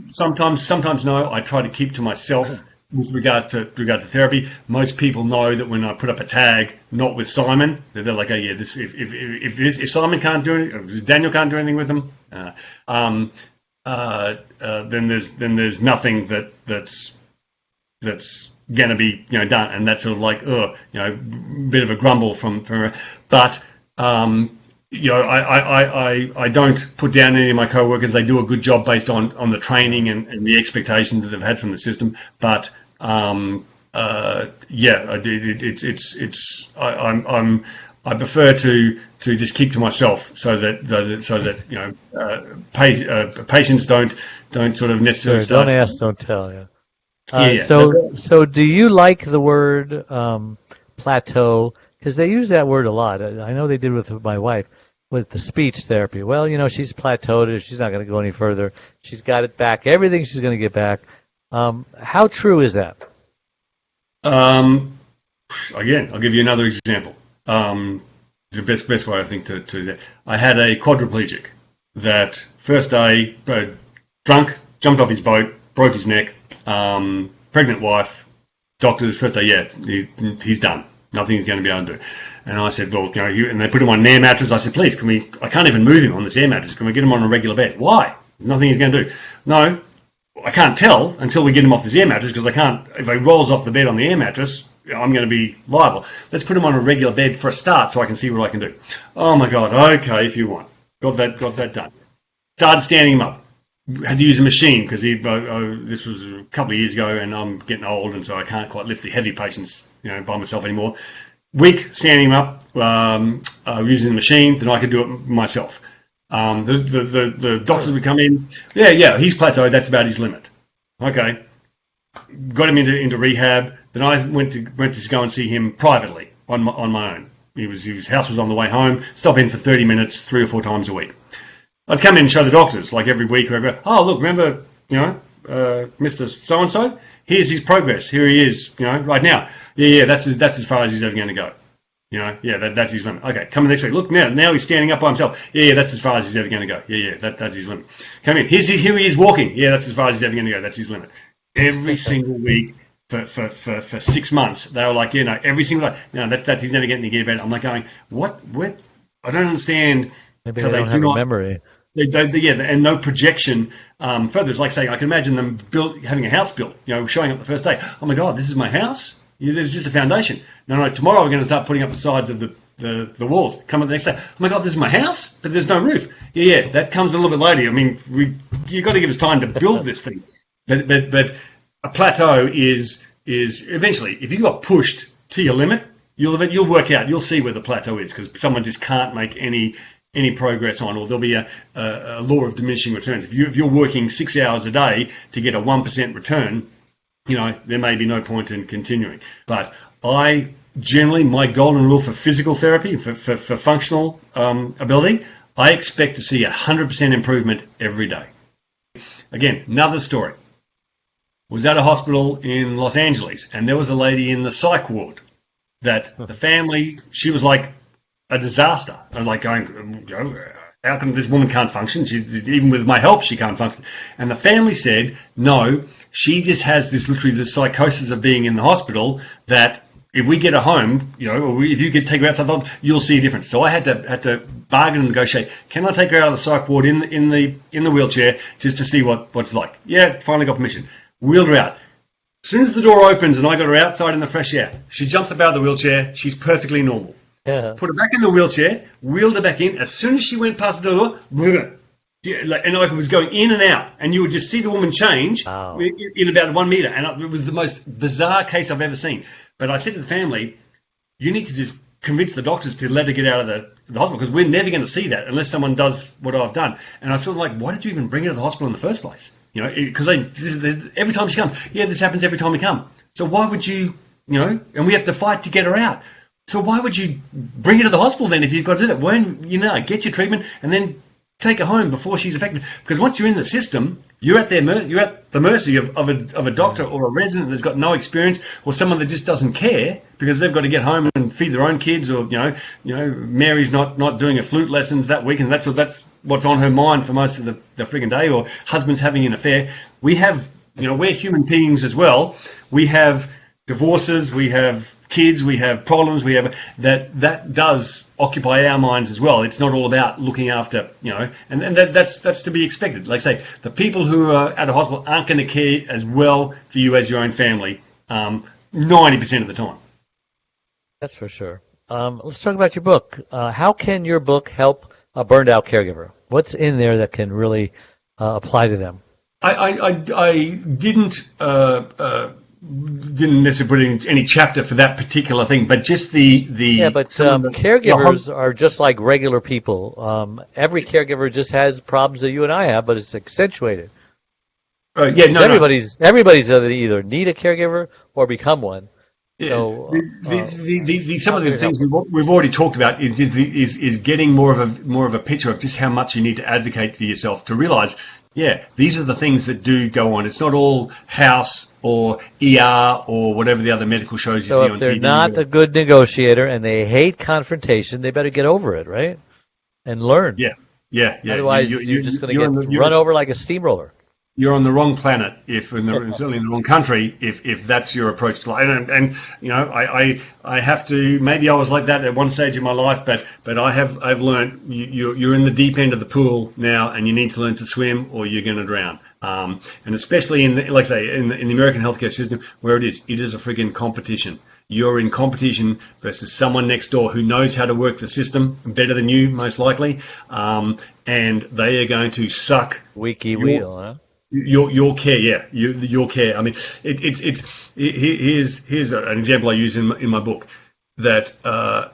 C: Sometimes no. I try to keep to myself with regard to therapy. Most people know that when I put up a tag, not with Simon, they're like, oh yeah, this if Simon can't do it, if Daniel can't do anything with them, then there's nothing that's going to be done, and that's sort of like bit of a grumble from but. I don't put down any of my co-workers. They do a good job based on the training and the expectations that they've had from the system. But I prefer to just keep to myself, so that patients don't sort of necessarily
B: Sure,
C: start.
B: don't ask, don't tell. Yeah.
C: Yeah.
B: So do you like the word plateau? Because they use that word a lot. I know they did with my wife, with the speech therapy. Well, she's plateaued. She's not going to go any further. She's got it back. Everything she's going to get back. How true is that?
C: Again, I'll give you another example. The best way I think to that. I had a quadriplegic that first day, drunk, jumped off his boat, broke his neck. Pregnant wife, doctors first day, he's done. Nothing's going to be able to do. And I said, well, and they put him on an air mattress. I said, please, I can't even move him on this air mattress. Can we get him on a regular bed? Why? Nothing he's going to do. No, I can't tell until we get him off this air mattress, because I can't, if he rolls off the bed on the air mattress, I'm going to be liable. Let's put him on a regular bed for a start so I can see what I can do. Oh my God. Okay, if you want. Got that done. Started standing him up. Had to use a machine because this was a couple of years ago, and I'm getting old, and so I can't quite lift the heavy patients, by myself anymore. Week standing him up, using the machine, then I could do it myself. The doctors would come in. Yeah, he's plateaued. That's about his limit. Okay, got him into rehab. Then I went to go and see him privately on my own. His house was on the way home. Stop in for 30 minutes, 3 or 4 times a week. I'd come in and show the doctors, like every week or every. Oh, look, remember, Mr. So and so. Here's his progress. Here he is, right now. Yeah, that's as far as he's ever going to go. That's his limit. Okay, come in next week. Look, now he's standing up by himself. Yeah, that's as far as he's ever going to go. Yeah, that's his limit. Come in. Here he is walking. Yeah, that's as far as he's ever going to go. That's his limit. Every single week for 6 months, they were like, every single day. No, that's he's never getting to get better. I'm like going, what? I don't understand.
B: Maybe they don't have a memory.
C: And no projection further. It's like saying, I can imagine them having a house built, showing up the first day. Oh my God, this is my house? There's just a foundation. No, tomorrow we're going to start putting up the sides of the walls. Come up the next day. Oh my God, this is my house? But there's no roof. Yeah, that comes a little bit later. I mean, you've got to give us time to build this thing. But a plateau is eventually, if you got pushed to your limit, you'll work out, you'll see where the plateau is, because someone just can't make any progress on, or there'll be a law of diminishing returns. If you're working 6 hours a day to get a 1% return, there may be no point in continuing. But I generally, my golden rule for physical therapy, for functional ability, I expect to see 100% improvement every day. Again, another story. Was at a hospital in Los Angeles, and there was a lady in the psych ward that the family, she was like a disaster. I'm like going, how come this woman can't function? Even with my help, she can't function. And the family said, no, she just has this psychosis of being in the hospital, that if we get her home, or if you could take her outside the hospital, you'll see a difference. So I had to bargain and negotiate. Can I take her out of the psych ward in the wheelchair just to see what it's like? Yeah, finally got permission. Wheeled her out. As soon as the door opens and I got her outside in the fresh air, she jumps up out of the wheelchair. She's perfectly normal. Yeah. Put her back in the wheelchair, wheeled her back in. As soon as she went past the door, Yeah, and I was going in and out, and you would just see the woman change
B: Wow.
C: in about 1 meter, and it was the most bizarre case I've ever seen. But I said to the family, you need to just convince the doctors to let her get out of the hospital, because we're never going to see that unless someone does what I've done. And I sort of like, why did you even bring her to the hospital in the first place? You know, because every time she comes, yeah, this happens every time we come. So why would you, and we have to fight to get her out. So why would you bring her to the hospital then if you've got to do that? When, get your treatment and then take her home before she's affected. Because once you're in the system, you're at the mercy of a doctor or a resident that's got no experience, or someone that just doesn't care because they've got to get home and feed their own kids, or Mary's not doing her flute lessons that week, and that's what's on her mind for most of the frigging day, or husband's having an affair. We have, we're human beings as well. We have divorces, we have kids, we have problems, we have that does occupy our minds as well. It's not all about looking after, and that's to be expected. Like I say, the people who are at a hospital aren't going to care as well for you as your own family, 90% of the time.
B: That's for sure. Let's talk about your book. How can your book help a burned out caregiver? What's in there that can really apply to them?
C: I didn't necessarily put in any chapter for that particular thing, but just the
B: caregivers are just like regular people. Every caregiver just has problems that you and I have, but it's accentuated. Everybody's either need a caregiver or become one.
C: Yeah. So, some of the things we've already talked about is getting more of a picture of just how much you need to advocate for yourself, to realise, these are the things that do go on. It's not all house or ER or whatever the other medical shows you see on TV.
B: So if they're not a good negotiator and they hate confrontation, they better get over it, right? And learn.
C: Yeah.
B: Otherwise, you're just going to get run over like a steamroller.
C: You're on the wrong planet, certainly in the wrong country, if that's your approach to life. And I have to. Maybe I was like that at one stage in my life, but I've learned you're in the deep end of the pool now, and you need to learn to swim, or you're going to drown. And especially in the American healthcare system, where it is a friggin' competition. You're in competition versus someone next door who knows how to work the system better than you, most likely, and they are going to suck
B: Wheaky wheel, huh?
C: Your care, your care. I mean, here's an example I use in my book. That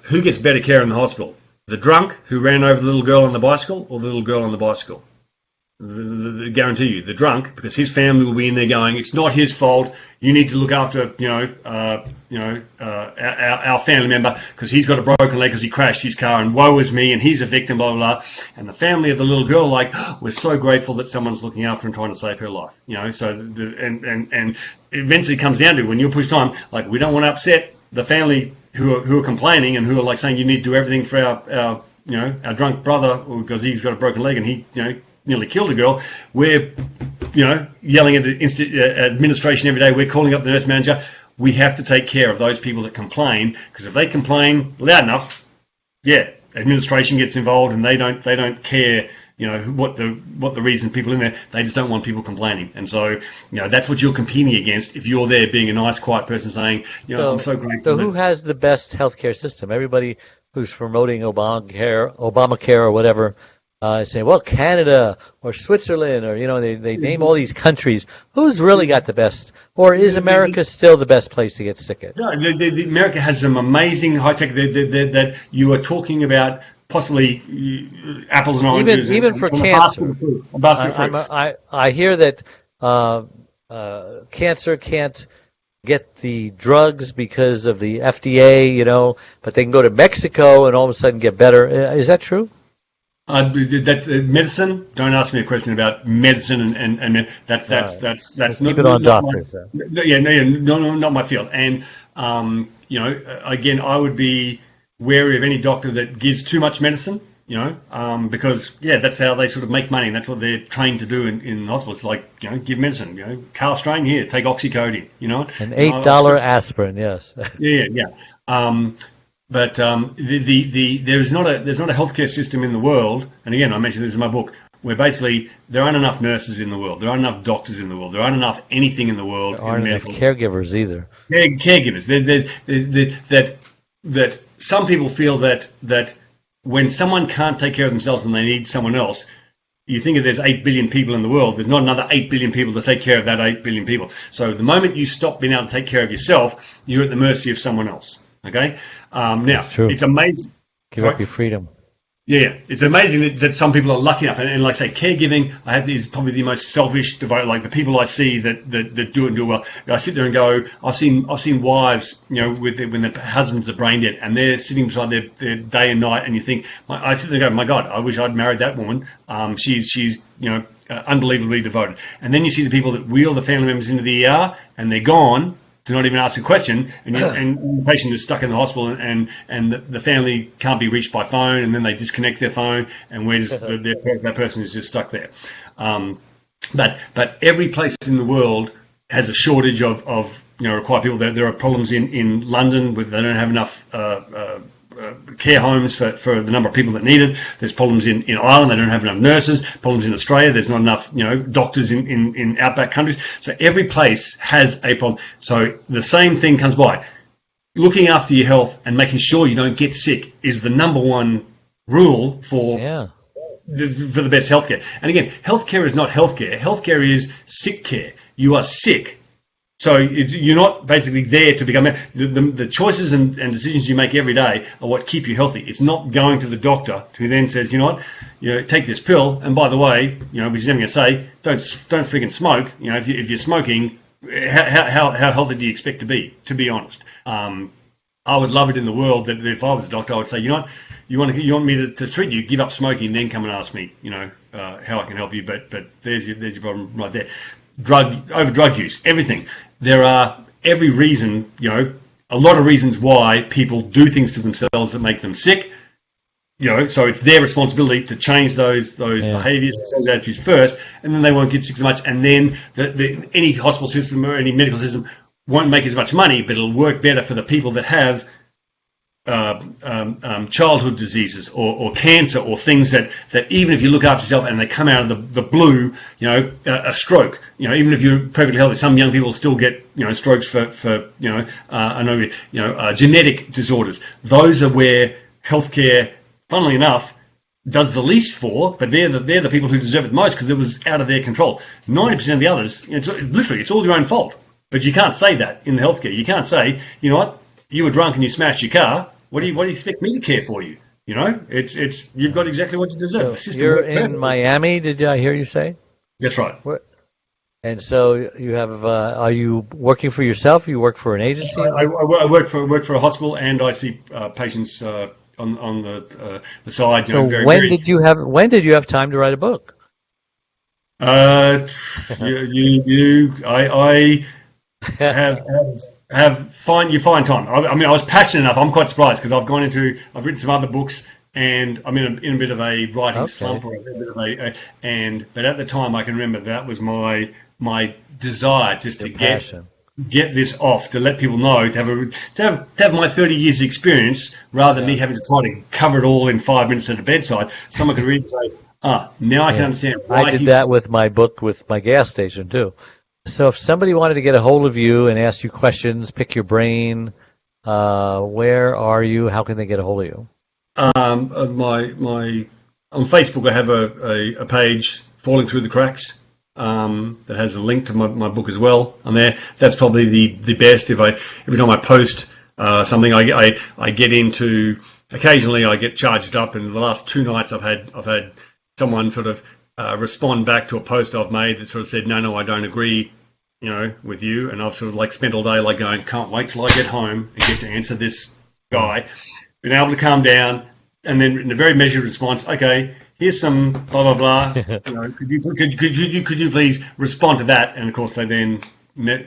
C: who gets better care in the hospital? The drunk who ran over the little girl on the bicycle, or the little girl on the bicycle? I guarantee you, the drunk, because his family will be in there going, it's not his fault. You need to look after, our family member, because he's got a broken leg because he crashed his car, and woe is me, and he's a victim, blah, blah, blah. And the family of the little girl, like, we're so grateful that someone's looking after and trying to save her life. So and eventually comes down to, when you're pushed on, like, we don't want to upset the family who are complaining and who are like saying you need to do everything for our drunk brother because he's got a broken leg and he nearly killed a girl. We're yelling at administration every day. We're calling up the nurse manager. We have to take care of those people that complain, because if they complain loud enough, administration gets involved, and they don't care what the reason people in there. They just don't want people complaining. And so that's what you're competing against if you're there being a nice, quiet person saying, I'm so grateful.
B: So who has the best healthcare system? Everybody who's promoting Obamacare or whatever, say, well, Canada or Switzerland, or they name all these countries. Who's really got the best, or is America still the best place to get sick at?
C: No, America has some amazing high tech that you are talking about, possibly apples and oranges.
B: Even for cancer, I hear that cancer can't get the drugs because of the FDA, but they can go to Mexico and all of a sudden get better. Is that true?
C: That's medicine. Don't ask me a question about medicine, and that's
B: keep it on doctors.
C: Not my field. And again, I would be wary of any doctor that gives too much medicine. Because that's how they sort of make money, and that's what they're trained to do in hospitals. Like give medicine. Calf strain, here, take oxycodone.
B: An $8 aspirin, yes.
C: Yeah. But there's not a healthcare system in the world, and again, I mentioned this in my book, where basically there aren't enough nurses in the world, there aren't enough doctors in the world, there aren't enough anything in the world.
B: There aren't enough caregivers either.
C: Caregivers. That some people feel that when someone can't take care of themselves and they need someone else, you think if there's 8 billion people in the world, there's not another 8 billion people to take care of that 8 billion people. So the moment you stop being able to take care of yourself, you're at the mercy of someone else. Okay? Now,
B: That's true.
C: it's amazing.
B: Give up your freedom.
C: Yeah, it's amazing that some people are lucky enough, and like I say, caregiving, is probably the most selfish, devoted. Like the people I see that do it and do well, I sit there and go, I've seen wives, when their husbands are brain dead, and they're sitting beside their day and night, and you think, I sit there and go, my God, I wish I'd married that woman. She's unbelievably devoted. And then you see the people that wheel the family members into the ER, and they're gone. To not even ask a question, and the patient is stuck in the hospital, and the family can't be reached by phone, and then they disconnect their phone, and that person is just stuck there. But every place in the world has a shortage of required people. There are problems in London where they don't have enough care homes for the number of people that need it. There's problems in Ireland, they don't have enough nurses. Problems in Australia, there's not enough doctors in outback countries. So every place has a problem. So the same thing comes by. Looking after your health and making sure you don't get sick is the number one rule for the best healthcare. And again, healthcare is not healthcare. Healthcare is sick care. You are sick. So you're not basically there to become the choices and decisions you make every day are what keep you healthy. It's not going to the doctor who then says, take this pill, and by the way, which is never going to say, don't freaking smoke. If you're smoking, how healthy do you expect to be? To be honest, I would love it in the world that if I was a doctor, I would say, you want me to treat you, give up smoking, then come and ask me, how I can help you. But there's your problem right there. Drug use, everything. There are every reason, a lot of reasons why people do things to themselves that make them sick. So it's their responsibility to change those behaviours, those attitudes first, and then they won't get sick as much. And then any hospital system or any medical system won't make as much money, but it'll work better for the people that have childhood diseases or cancer or things that even if you look after yourself and they come out of the blue, a stroke, even if you're perfectly healthy, some young people still get strokes for genetic disorders. Those are where healthcare, funnily enough, does the least for, but they're the people who deserve it the most because it was out of their control. 90% of the others, it's all your own fault. But you can't say that in the healthcare. You can't say, you were drunk and you smashed your car. What do you expect me to care for you? It's you've got exactly what you deserve.
B: So you're in Miami, did I hear you say?
C: That's right.
B: And so you have, are you working for yourself? You work for an agency?
C: I work for a hospital, and I see patients on the side.
B: So when did you have time to write a book?
C: I you find time. I was passionate enough. I'm quite surprised because I've written some other books, and I'm in a bit of a writing slump, or a bit of but at the time I can remember that was my desire just to get this off, to let people know, to have my 30 years experience rather than me having to try to cover it all in 5 minutes at a bedside. Someone could read and say, now I can understand why
B: I did that with my book with my gas station too. So if somebody wanted to get a hold of you and ask you questions, pick your brain, where are you? How can they get a hold of you?
C: On Facebook, I have a page, Falling Through the Cracks, that has a link to my book as well on there. That's probably the best. Every time I post something, I get into. Occasionally, I get charged up, and the last 2 nights I've had someone sort of respond back to a post I've made that sort of said, no, I don't agree, with you. And I've sort of spent all day going, can't wait till I get home and get to answer this guy. Been able to calm down, and then in a very measured response, okay, here's some blah, blah, blah. Could you please respond to that? And of course they then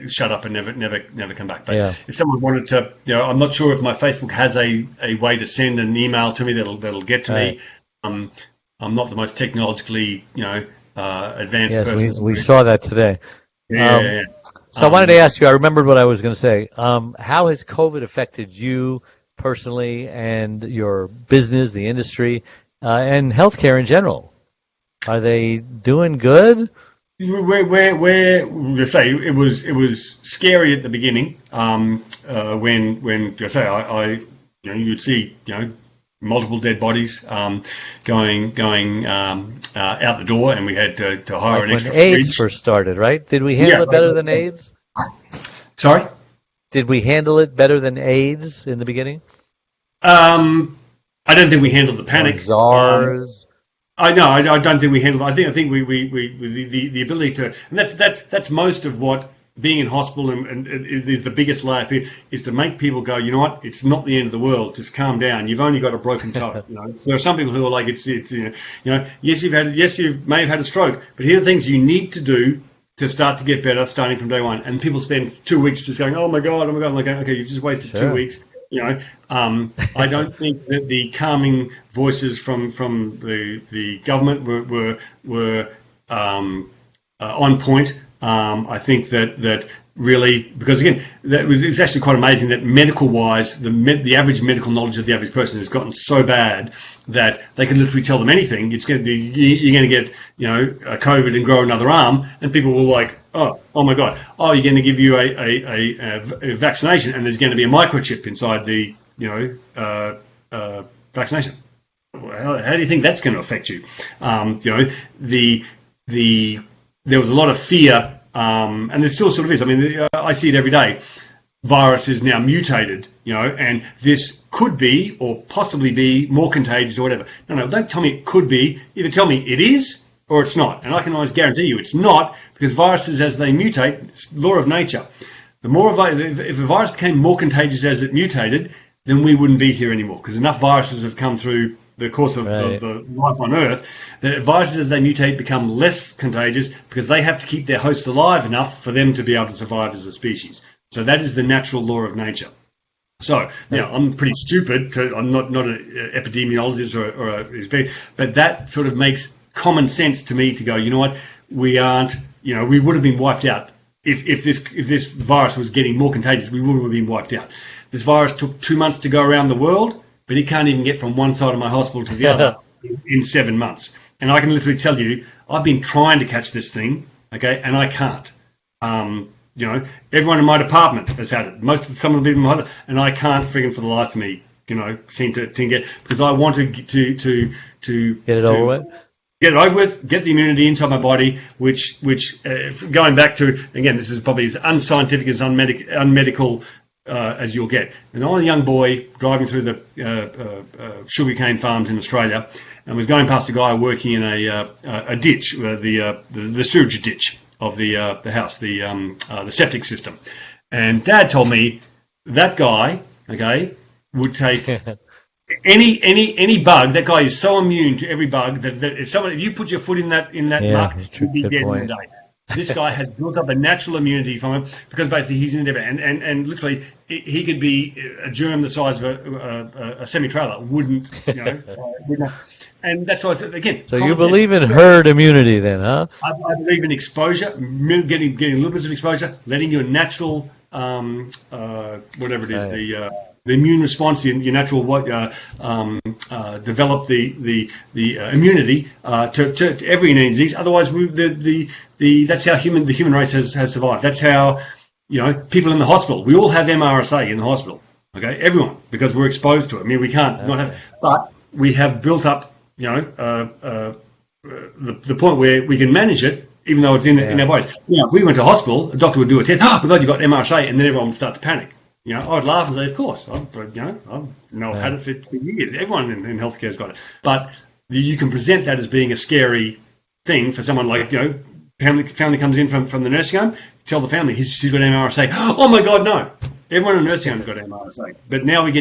C: shut up and never come back. But if someone wanted to, I'm not sure if my Facebook has a way to send an email to me that'll get to me. I'm not the most technologically, advanced person.
B: Yes, we saw that today.
C: Yeah.
B: So I wanted to ask you, I remembered what I was going to say. How has COVID affected you personally and your business, the industry, and healthcare in general? Are they doing good? Let's say it was scary at the beginning. When I say you'd see
C: multiple dead bodies going out the door, and we had to hire an extra
B: when AIDS
C: fridge.
B: first started, right? Did we handle it better than AIDS?
C: Sorry?
B: Did we handle it better than AIDS in the beginning?
C: I don't think we handled the panic.
B: Or SARS.
C: I don't think we handled. I think we the ability to, and that's most of what being in hospital and it is the biggest layer is to make people go, you know what, it's not the end of the world. Just calm down. You've only got a broken toe. There are some people who are like, it's yes you may have had a stroke, but here are things you need to do to start to get better, starting from day one. And people spend 2 weeks just going, oh my god. I'm like, okay, you've just wasted 2 weeks. I don't think that the calming voices from the government were on point. I think that really, because again, it was actually quite amazing that medical-wise, the average medical knowledge of the average person has gotten so bad that they can literally tell them anything. You're going to get a COVID and grow another arm, and people will like, oh my god, you're going to give you a vaccination, and there's going to be a microchip inside the vaccination. How do you think that's going to affect you? There was a lot of fear, and there still sort of is. I mean, I see it every day. Virus is now mutated, and this could be or possibly be more contagious or whatever. No, don't tell me it could be. Either tell me it is or it's not. And I can always guarantee you it's not, because viruses, as they mutate, it's law of nature. If a virus became more contagious as it mutated, then we wouldn't be here anymore, because enough viruses have come through the course of the life on Earth, that viruses as they mutate become less contagious because they have to keep their hosts alive enough for them to be able to survive as a species. So that is the natural law of nature. So, I'm pretty stupid. I'm not an epidemiologist but that sort of makes common sense to me to go, you know what, we would have been wiped out. If this virus was getting more contagious, we would have been wiped out. This virus took 2 months to go around the world, but it can't even get from one side of my hospital to the other in 7 months. And I can literally tell you, I've been trying to catch this thing, okay, and I can't. Everyone in my department has had it. Some of the people in my, and I can't frigging for the life of me, seem to get, because I want to get it over with. Get it over with, get the immunity inside my body, which going back to, again, this is probably as unscientific, as unmedical as you'll get. And I'm a young boy driving through the sugarcane farms in Australia, and was going past a guy working in a ditch, the sewage ditch of the house, the septic system. And Dad told me that guy, okay, would take any bug. That guy is so immune to every bug that if you put your foot in that muck, you'll be dead in a day. This guy has built up a natural immunity from it, because basically he's in there, and literally he could be a germ the size of a semi-trailer. Wouldn't. And that's why I said again. So you believe in herd immunity, then, huh? I believe in exposure, getting a little bit of exposure, letting your natural whatever it is, the immune response, your natural develop the immunity to every disease. Otherwise, that's how the human race has survived. That's how people in the hospital. We all have MRSA in the hospital. Okay, everyone, because we're exposed to it. I mean, we can't not have, but we have built up the point where we can manage it, even though it's in our bodies. If we went to hospital, a doctor would do a test. Oh my God, you got MRSA, and then everyone would start to panic. I would laugh and say, of course, I've had it for years. Everyone in healthcare has got it. But you can present that as being a scary thing for someone like, family comes in from the nursing home, tell the family she's got MRSA. Oh my God, no. Everyone in the nursing home's got MRSA. But now we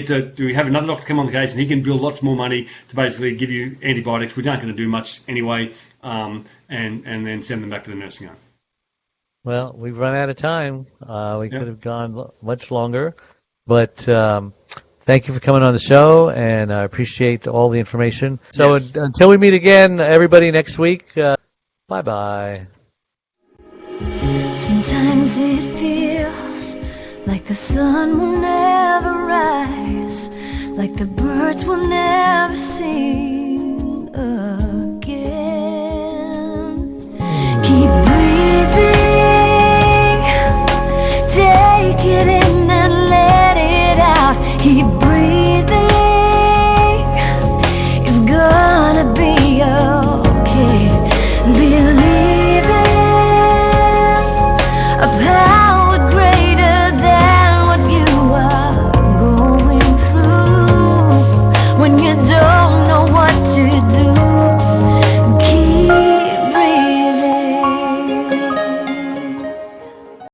C: have another doctor come on the case, and he can bill lots more money to basically give you antibiotics, which aren't going to do much anyway, and then send them back to the nursing home. Well, we've run out of time. We could have gone much longer, but thank you for coming on the show, and I appreciate all the information. So until we meet again, everybody, next week, bye-bye.
A: Sometimes it feels like the sun will never rise, like the birds will never sing again. Keep breathing. Take it in and let it out. Keep breathing. past.